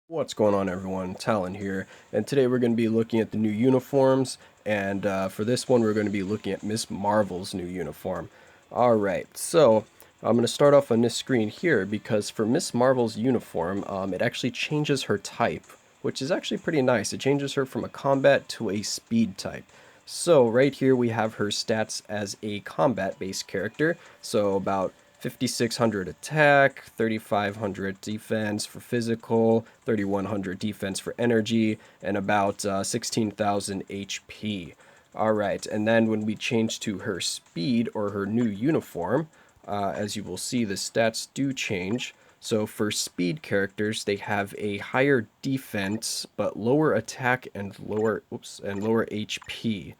What's going on, everyone? Talon here, and today we're going to be looking at the new uniforms, and for this one we're going to be looking at Miss Marvel's new uniform. Alright, so I'm going to start off on this screen here because for Miss Marvel's uniform, it actually changes her type, which is actually pretty nice. It changes her from a combat to a speed type. So right here we have her stats as a combat-based character, so about 5,600 attack, 3,500 defense for physical, 3,100 defense for energy, and about 16,000 HP. Alright, and then when we change to her speed or her new uniform, as you will see, the stats do change. So for speed characters, they have a higher defense, but lower attack and lower HP.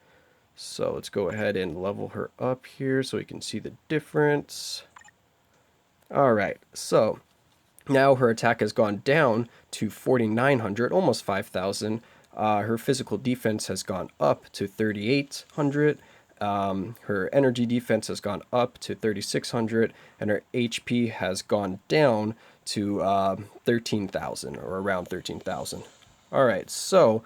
So let's go ahead and level her up here so we can see the difference. Alright, so now her attack has gone down to 4,900, almost 5,000. Her physical defense has gone up to 3,800. Her energy defense has gone up to 3,600, and her HP has gone down to 13,000, or around 13,000. Alright, so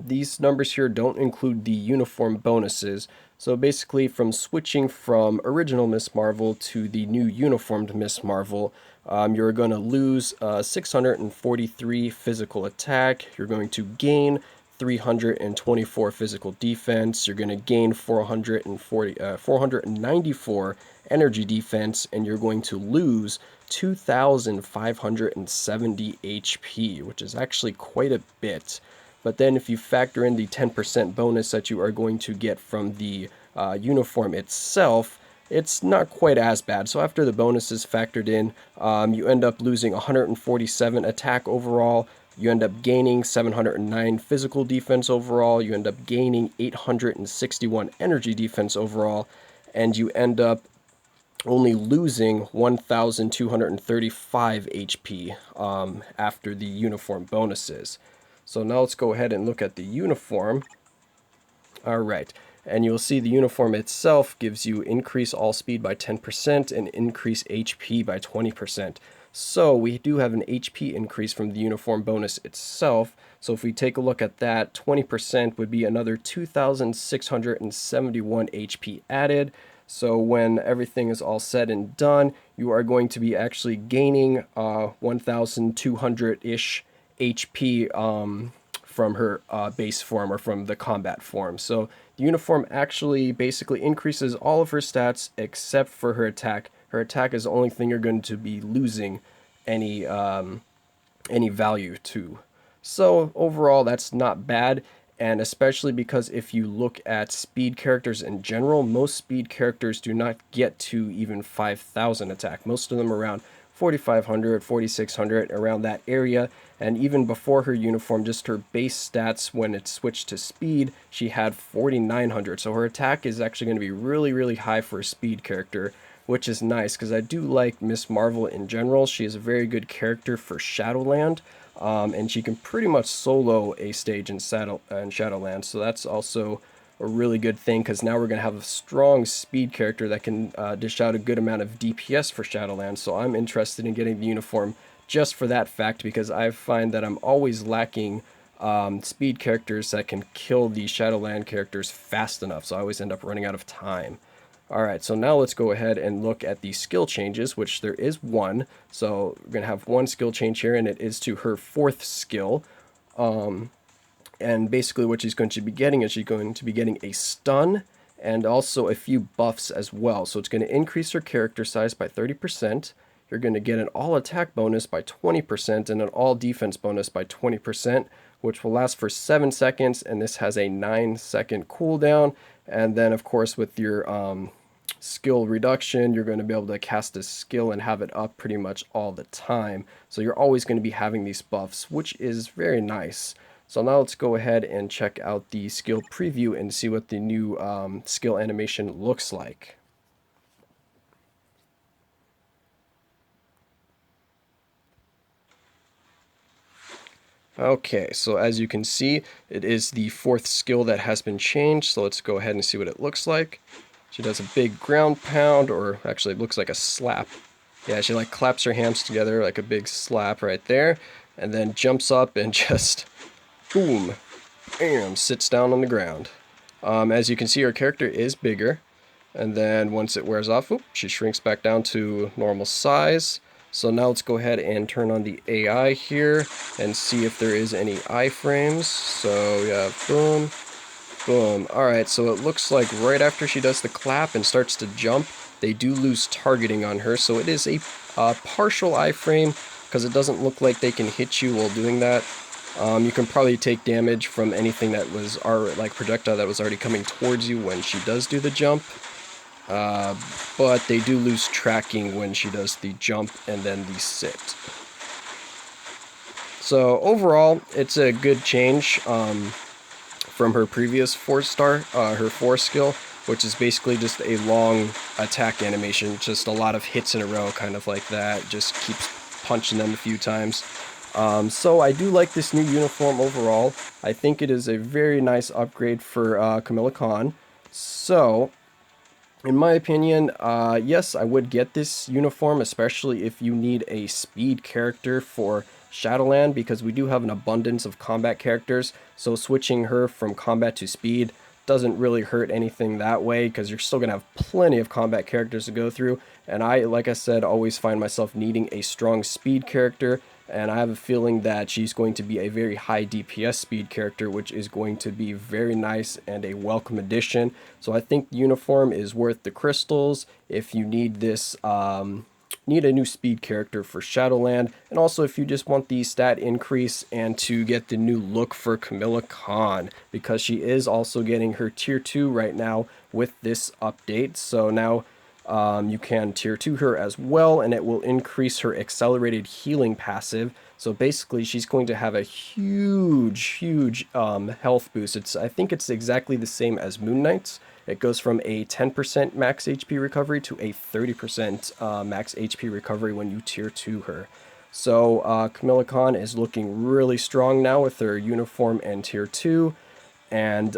these numbers here don't include the uniform bonuses. So basically, from switching from original Miss Marvel to the new uniformed Miss Marvel, you're going to lose 643 physical attack. You're going to gain 324 physical defense. You're going to gain 494 energy defense, and you're going to lose 2,570 HP, which is actually quite a bit. But then if you factor in the 10% bonus that you are going to get from the uniform itself, it's not quite as bad. So after the bonuses factored in, you end up losing 147 attack overall. You end up gaining 709 physical defense overall. You end up gaining 861 energy defense overall. And you end up only losing 1,235 HP after the uniform bonuses. So now let's go ahead and look at the uniform. Alright, and you'll see the uniform itself gives you increase all speed by 10% and increase HP by 20%. So we do have an HP increase from the uniform bonus itself. So if we take a look at that, 20% would be another 2,671 HP added. So when everything is all said and done, you are going to be actually gaining 1,200-ish HP from her base form or from the combat form. So the uniform actually basically increases all of her stats except for her attack. Her attack is the only thing you're going to be losing any value to. So overall, that's not bad. And especially because if you look at speed characters in general, most speed characters do not get to even 5,000 attack. Most of them around 4,500, 4,600, around that area. And even before her uniform, just her base stats when it switched to speed, she had 4,900. So her attack is actually going to be really, really high for a speed character, which is nice because I do like Miss Marvel in general. She is a very good character for Shadowland. And she can pretty much solo a stage in Shadowlands, so that's also a really good thing because now we're going to have a strong speed character that can dish out a good amount of DPS for Shadowlands, so I'm interested in getting the uniform just for that fact because I find that I'm always lacking speed characters that can kill the Shadowland characters fast enough, so I always end up running out of time. Alright, so now let's go ahead and look at the skill changes, which there is one. So we're going to have one skill change here, and it is to her fourth skill. And basically what she's going to be getting is she's going to be getting a stun and also a few buffs as well. So it's going to increase her character size by 30%. You're going to get an all attack bonus by 20% and an all defense bonus by 20%, which will last for 7 seconds, and this has a 9-second cooldown. And then, of course, with your skill reduction, you're going to be able to cast a skill and have it up pretty much all the time. So you're always going to be having these buffs, which is very nice. So now let's go ahead and check out the skill preview and see what the new skill animation looks like. Okay, so as you can see, it is the fourth skill that has been changed. So let's go ahead and see what it looks like. She does a big ground pound, or actually it looks like a slap. Yeah, she like claps her hands together like a big slap right there. and then jumps up and just boom, bam, sits down on the ground. As you can see, her character is bigger, and then once it wears off, she shrinks back down to normal size. So now let's go ahead and turn on the AI here and see if there is any iframes. So yeah, boom, boom. Alright, so it looks like right after she does the clap and starts to jump, they do lose targeting on her. So it is a partial iframe because it doesn't look like they can hit you while doing that. You can probably take damage from anything that was like projectile that was already coming towards you when she does do the jump. But they do lose tracking when she does the jump and then the sit. So overall, it's a good change from her previous 4-star, her 4 skill, which is basically just a long attack animation, just a lot of hits in a row, kind of like that, just keeps punching them a few times. So I do like this new uniform overall. I think it is a very nice upgrade for Kamala Khan. So in my opinion, yes, I would get this uniform, especially if you need a speed character for Shadowland, because we do have an abundance of combat characters, so switching her from combat to speed doesn't really hurt anything that way, because you're still going to have plenty of combat characters to go through, and I, like I said, always find myself needing a strong speed character, and I have a feeling that she's going to be a very high DPS speed character, which is going to be very nice and a welcome addition. So I think the uniform is worth the crystals if you need this, need a new speed character for Shadowland, and also if you just want the stat increase and to get the new look for Kamala Khan, because she is also getting her tier 2 right now with this update. So now you can tier 2 her as well, and it will increase her accelerated healing passive. So basically, she's going to have a huge health boost. I think it's exactly the same as Moon Knight's. It goes from a 10% max HP recovery to a 30% max HP recovery when you tier 2 her. So Kamala Khan is looking really strong now with her uniform and tier 2. And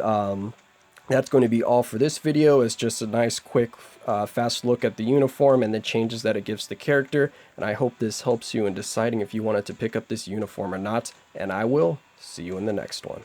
that's going to be all for this video. It's just a nice, quick, fast look at the uniform and the changes that it gives the character. And I hope this helps you in deciding if you wanted to pick up this uniform or not. And I will see you in the next one.